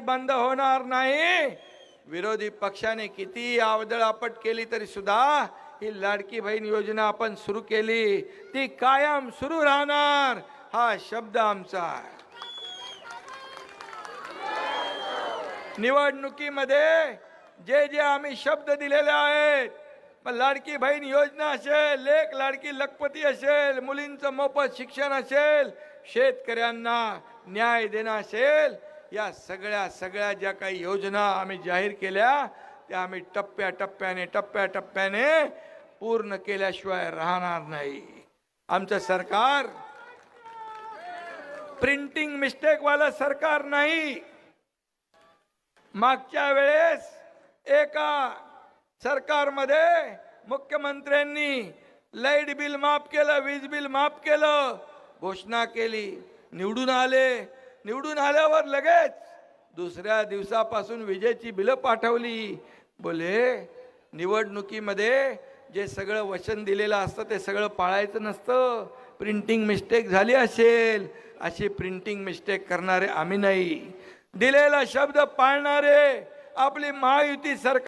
बंद होणार नाही। विरोधी पक्षाने किती आवदळापट केली तरी सुद्धा ही लाडकी बहीण योजना आपण सुरू केली, ती कायम सुरू राहणार, हा शब्द आमचा आहे। निवडणुकीमध्ये जे जे आम्ही शब्द दिलेले आहेत, मग लाडकी बहीण योजना असेल, लेक लाडकी लखपती असेल, मुलींचं मोफत शिक्षण असेल, शेतकऱ्यांना न्याय देणं असेल, या सगळ्या ज्या काही योजना आम्ही जाहीर केल्या त्या आम्ही टप्प्याटप्प्याने पूर्ण केल्याशिवाय राहणार नाही। आमचं सरकार प्रिंटिंग मिस्टेक वाला सरकार नाही। मागच्या वेळेस एका सरकारमध्ये मुख्यमंत्र्यांनी लाईट बिल माफ केलं, वीज बिल माफ केलं, घोषणा केली, निवडून आले, निवडून आल्यावर लगेच दुसऱ्या दिवसापासून विजेची बिलं पाठवली। बोले निवडणुकीमध्ये जे सगळं वचन दिलेलं असतं ते सगळं पाळायचं नसतं, प्रिंटिंग मिस्टेक झाली असेल, अशी प्रिंटिंग मिस्टेक करणारे आम्ही नाही, दिलेला शब्द पाळणारे आपली महायुती सरकार